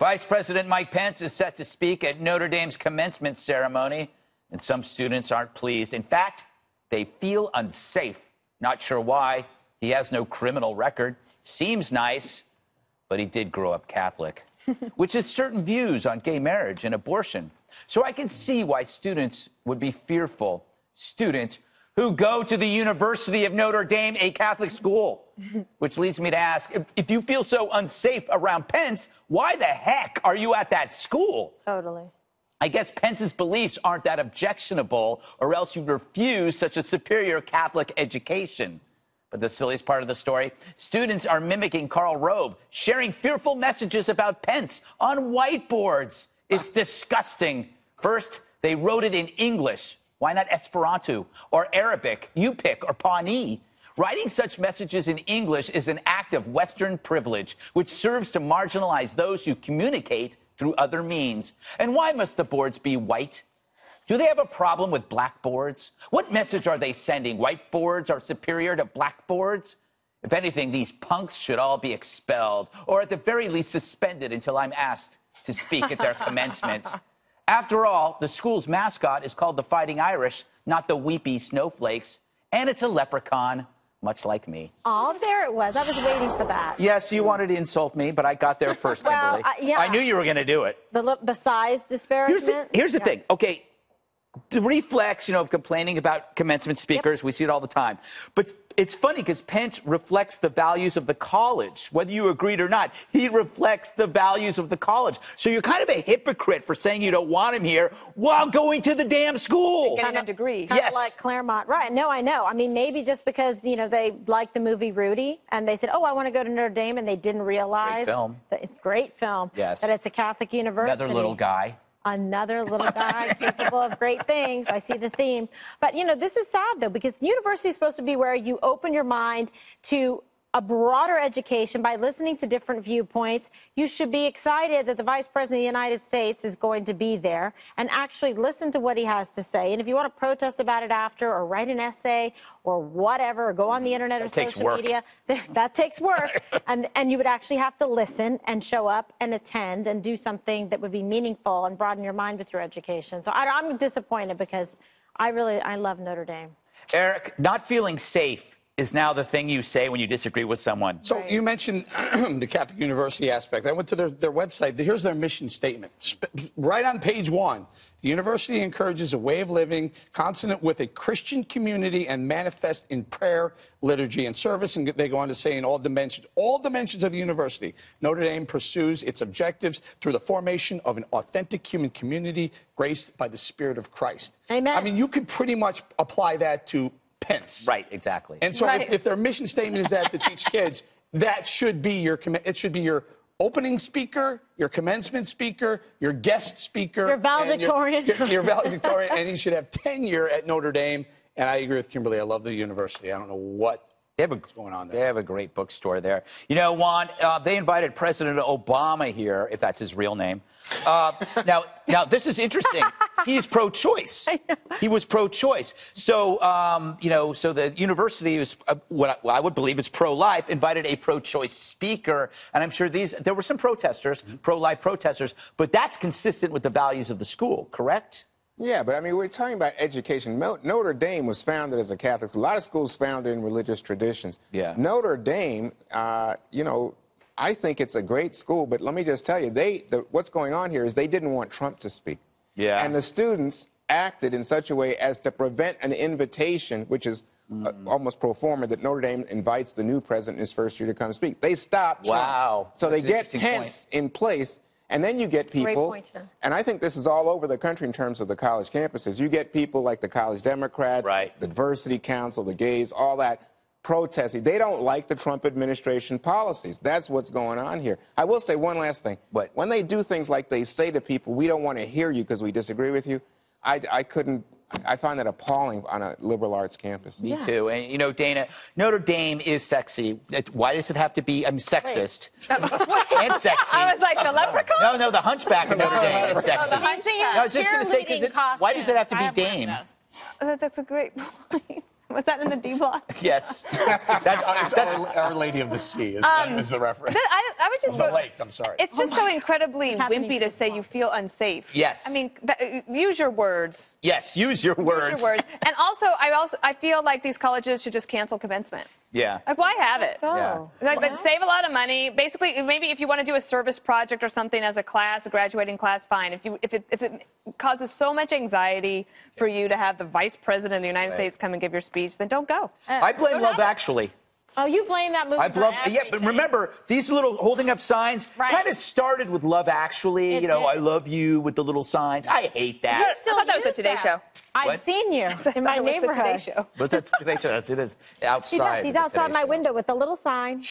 Vice President Pence is set to speak at Notre Dame's commencement ceremony, and some students aren't pleased. In fact, they feel unsafe. Not sure why. He has no criminal record. Seems nice, but he did grow up Catholic, which has certain views on gay marriage and abortion. So I can see why students would be fearful. Students who go to the University of Notre Dame, a Catholic school. Which leads me to ask, if you feel so unsafe around Pence, why the heck are you at that school? Totally. I guess Pence's beliefs aren't that objectionable, or else you'd refuse such a superior Catholic education. But the silliest part of the story, students are mimicking Karl Rove, sharing fearful messages about Pence on whiteboards. It's disgusting. First, they wrote it in English. Why not Esperanto or Arabic? You pick, or Pawnee. Writing such messages in English is an act of Western privilege, which serves to marginalize those who communicate through other means. And why must the boards be white? Do they have a problem with blackboards? What message are they sending? Whiteboards are superior to blackboards? If anything, these punks should all be expelled, or at the very least suspended until I'm asked to speak at their commencement. After all, the school's mascot is called the Fighting Irish, not the weepy snowflakes, and it's a leprechaun, much like me. Oh, there it was. I was waiting for that. Yes, you wanted to insult me, but I got there first, Kimberly. Yeah. I knew you were going to do it. The size disparagement? Here's the thing. Okay, the reflex, of complaining about commencement speakers, we see it all the time. But it's funny because Pence reflects the values of the college. Whether you agreed or not, he reflects the values of the college. So you're kind of a hypocrite for saying you don't want him here while going to the damn school. Getting a degree. Kind of like Claremont. Right. No, I know. I mean, maybe just because, they liked the movie Rudy and they said, oh, I want to go to Notre Dame, and they didn't realize. Great film. It's a great film. Yes. That it's a Catholic university. Another little guy. Another little guy capable of great things. I see the theme. But, this is sad, though, because university is supposed to be where you open your mind to a broader education by listening to different viewpoints. You should be excited that the Vice President of the United States is going to be there and actually listen to what he has to say. And if you want to protest about it after, or write an essay or whatever, or go on the internet or social media, that takes work. and you would actually have to listen and show up and attend and do something that would be meaningful and broaden your mind with your education. So I'm disappointed because I love Notre Dame. Eric, not feeling safe is now the thing you say when you disagree with someone. So you mentioned the Catholic University aspect. I went to their website. Here's their mission statement. Right on page 1, the university encourages a way of living consonant with a Christian community and manifest in prayer, liturgy, and service. And they go on to say in all dimensions of the university, Notre Dame pursues its objectives through the formation of an authentic human community graced by the Spirit of Christ. Amen. I mean, you could pretty much apply that to Pence. Right, exactly. And so if their mission statement is that to teach kids, that should be your opening speaker, your commencement speaker, your guest speaker. Your valedictorian. Your valedictorian, and you should have tenure at Notre Dame. And I agree with Kimberly. I love the university. I don't know what's going on there. They have a great bookstore there. Juan, they invited President Obama here, if that's his real name. Now, this is interesting. He's pro-choice. He was pro-choice. So, so the university is what I would believe is pro-life, invited a pro-choice speaker. And I'm sure there were some protesters, pro-life protesters, but that's consistent with the values of the school, correct? Yeah, but I mean, we're talking about education. Notre Dame was founded as a Catholic school. A lot of schools founded in religious traditions. Yeah. Notre Dame, I think it's a great school, but let me just tell you, what's going on here is they didn't want Trump to speak. Yeah. And the students acted in such a way as to prevent an invitation, which is almost pro forma, that Notre Dame invites the new president in his first year to come speak. They stopped Trump. Wow. So they get Pence in place. And then you get people, and I think this is all over the country in terms of the college campuses. You get people like the college Democrats, the Diversity Council, the gays, all that protesting. They don't like the Trump administration policies. That's what's going on here. I will say one last thing. What? When they do things like they say to people, we don't want to hear you because we disagree with you, I find that appalling on a liberal arts campus. Me too. And, Dana, Notre Dame is sexy. Why does it have to be sexist? And sexy. I was like, the leprechaun? No, the hunchback of Notre Dame is sexy. Oh, the hunchback. I was just going to say, why does it have to be Dame? That's a great point. Was that in the D block? Yes. That's Our Lady of the Sea is the reference. I was just the lake, I'm sorry. It's just so incredibly wimpy to say you feel unsafe. Yes. I mean, use your words. Yes, use your words. Use your words. And also, I feel like these colleges should just cancel commencement. Yeah. Like, why have it? Oh. Yeah. Like, save a lot of money. Basically, maybe if you want to do a service project or something as a class, a graduating class, fine. If it causes so much anxiety for you to have the Vice President of the United States come and give your speech, then don't go. I blame Love Actually. Oh, you blame that movie for everything. Yeah, but remember, these little holding up signs kind of started with Love Actually. You know, I love you with the little signs. I hate that. I thought that was the Today Show. I've seen you in my neighborhood. Today Show. What's that Today Show? It is outside. He's outside my window with a little sign.